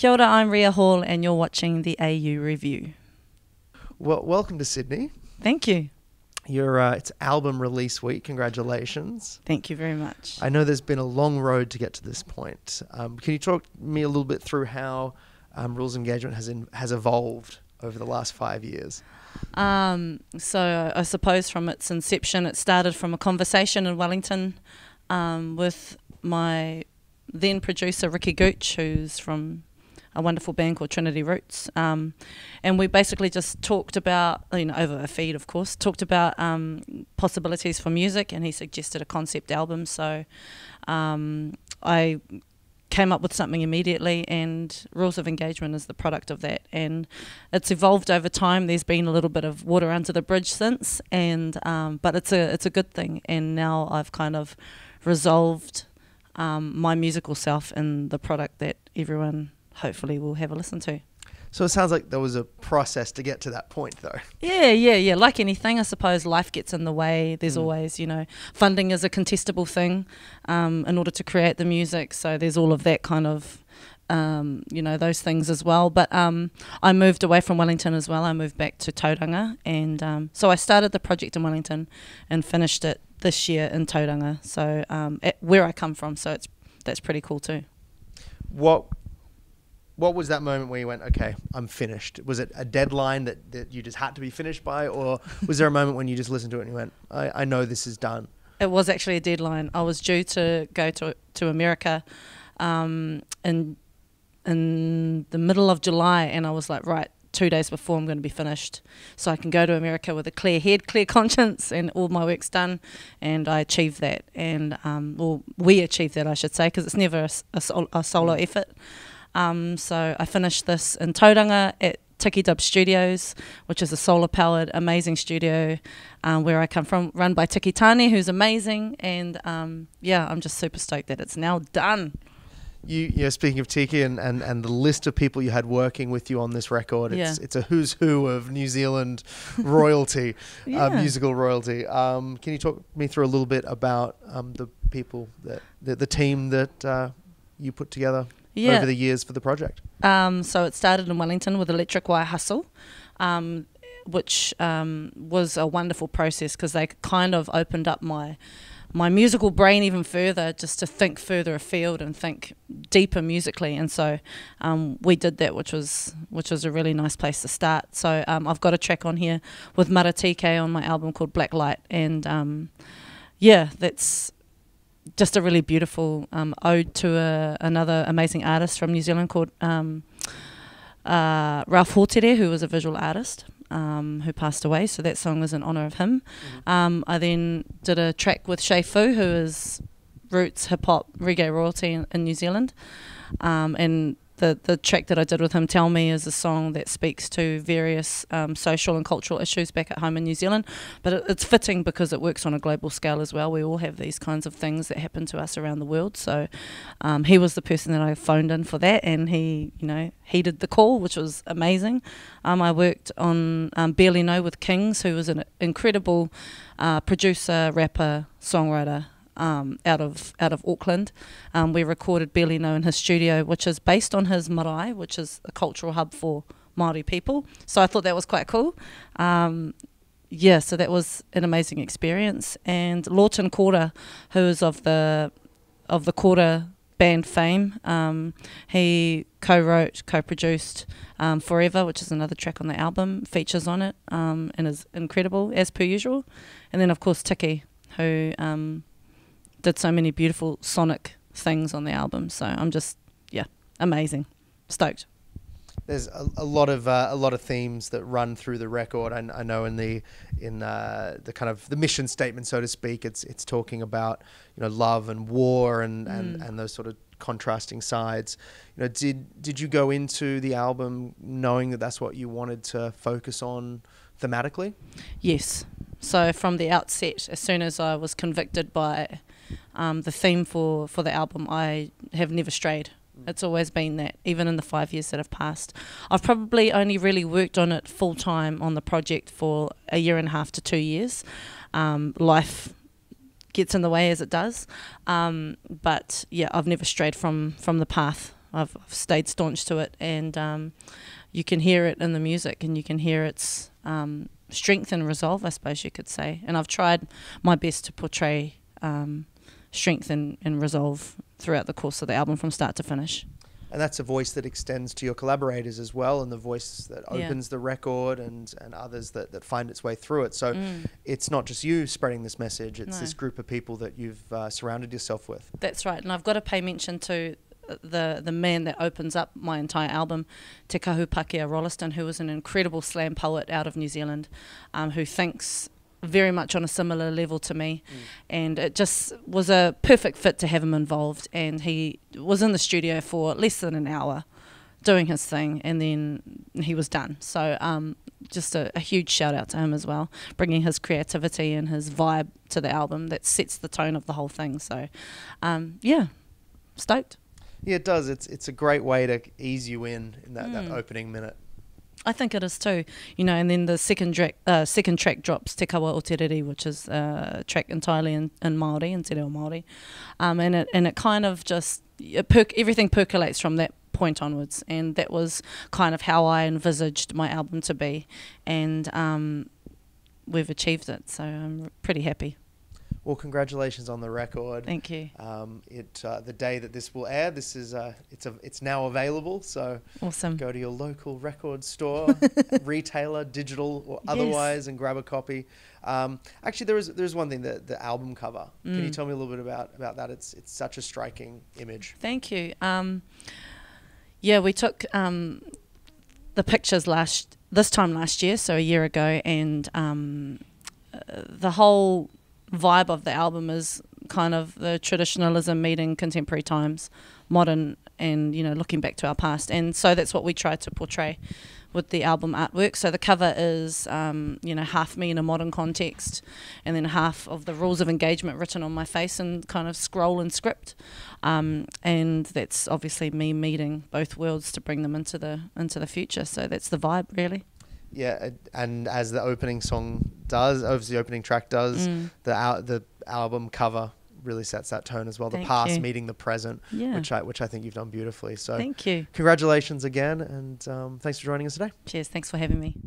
Kia ora, I'm Ria Hall and you're watching the AU Review. Well, welcome to Sydney. Thank you. It's album release week. Congratulations. Thank you very much. I know there's been a long road to get to this point. Can you talk me a little bit through how Rules of Engagement has evolved over the last 5 years? So I suppose from its inception, it started from a conversation in Wellington with my then producer, Ricky Gooch, who's from a wonderful band called Trinity Roots. And we basically just talked about, over a feed, of course, talked about possibilities for music, and he suggested a concept album. So I came up with something immediately, and Rules of Engagement is the product of that. And it's evolved over time. There's been a little bit of water under the bridge since, and but it's a good thing. And now I've kind of resolved my musical self in the product that everyone hopefully will have a listen to. So it sounds like there was a process to get to that point, though. Yeah. Like anything, I suppose life gets in the way. There's always, funding is a contestable thing in order to create the music. So there's all of that kind of, those things as well. But I moved away from Wellington as well. I moved back to Tauranga. And so I started the project in Wellington and finished it this year in Tauranga. So where I come from. So that's pretty cool too. What was that moment where you went, okay, I'm finished? Was it a deadline that you just had to be finished by? Or was there a moment when you just listened to it and you went, I know this is done? It was actually a deadline. I was due to go to America in the middle of July, and I was like, right, 2 days before I'm going to be finished. So I can go to America with a clear head, clear conscience, and all my work's done. And I achieved that. And we achieved that, I should say, because it's never a solo effort. So I finished this in Tauranga at Tiki Dub Studios, which is a solar-powered, amazing studio where I come from, run by Tiki Tani, who's amazing. And I'm just super stoked that it's now done. Speaking of Tiki and the list of people you had working with you on this record, it's a who's who of New Zealand royalty, musical royalty. Can you talk me through a little bit about the people, the team that you put together over the years for the project? So it started in Wellington with Electric Wire Hustle, which was a wonderful process because they kind of opened up my musical brain even further, just to think further afield and think deeper musically. And so we did that, which was a really nice place to start. So I've got a track on here with Maratike on my album called Black Light, and that's just a really beautiful ode to another amazing artist from New Zealand called Ralph Hotere, who was a visual artist who passed away. So that song was in honour of him. I then did a track with Shay Fu, who is roots hip-hop reggae royalty in New Zealand. And the track that I did with him, Tell Me, is a song that speaks to various social and cultural issues back at home in New Zealand. But it's fitting because it works on a global scale as well. We all have these kinds of things that happen to us around the world. So he was the person that I phoned in for that, and he heeded the call, which was amazing. I worked on Barely Know with Kings, who was an incredible producer, rapper, songwriter, out of Auckland. We recorded Barely Know in his studio, which is based on his marae, which is a cultural hub for Māori people. So I thought that was quite cool. So that was an amazing experience. And Lawton Kora, who is of the Kora band fame, he co-wrote, co-produced Forever, which is another track on the album, features on it, and is incredible as per usual. And then of course Tiki, who did so many beautiful sonic things on the album. So I'm just, amazing. Stoked. There's a lot of themes that run through the record. I know in the kind of the mission statement, so to speak, it's talking about love and war and those sort of contrasting sides. Did you go into the album knowing that that's what you wanted to focus on thematically? Yes. So from the outset, as soon as I was convicted by the theme for the album, I have never strayed. It's always been that, even in the 5 years that have passed. I've probably only really worked on it full time on the project for 1.5 to 2 years. Life gets in the way as it does. But yeah, I've never strayed from the path I've stayed staunch to it, and you can hear it in the music, and you can hear its strength and resolve, I suppose you could say. And I've tried my best to portray strength and resolve throughout the course of the album from start to finish. And that's a voice that extends to your collaborators as well, and the voice that opens the record, and others that find its way through it. So it's not just you spreading this message, it's this group of people that you've surrounded yourself with. That's right. And I've got to pay mention to the man that opens up my entire album, Te Kahu Pakea Rolleston, who is an incredible slam poet out of New Zealand, who thinks very much on a similar level to me, and it just was a perfect fit to have him involved. And he was in the studio for less than an hour doing his thing, and then he was done. So just a huge shout out to him as well, bringing his creativity and his vibe to the album that sets the tone of the whole thing. So yeah, stoked. Yeah, it does. It's a great way to ease you in that opening minute. I think it is too, you know. And then the second track drops, Te Kawa o Te Riri, which is a track entirely in Māori, in Te Reo Māori, and it kind of just everything percolates from that point onwards, and that was kind of how I envisaged my album to be, and we've achieved it, so I'm pretty happy. Well, congratulations on the record. Thank you. The day that this will air, this is it's now available. So awesome. Go to your local record store, retailer, digital or otherwise, and grab a copy. Actually, there's one thing, the album cover. Can you tell me a little bit about that? It's such a striking image. Thank you. Yeah, we took the pictures this time last year, so a year ago, and the whole vibe of the album is kind of the traditionalism meeting contemporary times, modern, and, you know, looking back to our past. And so that's what we tried to portray with the album artwork. So the cover is you know, half me in a modern context, and then half of the rules of engagement written on my face in kind of scroll and script, and that's obviously me meeting both worlds to bring them into the future. So that's the vibe, really. Yeah, and as the opening song does, obviously the opening track does, the album cover really sets that tone as well. Thank the past you. meeting the present, which I think you've done beautifully. So thank you. Congratulations again, and thanks for joining us today. Cheers. Thanks for having me.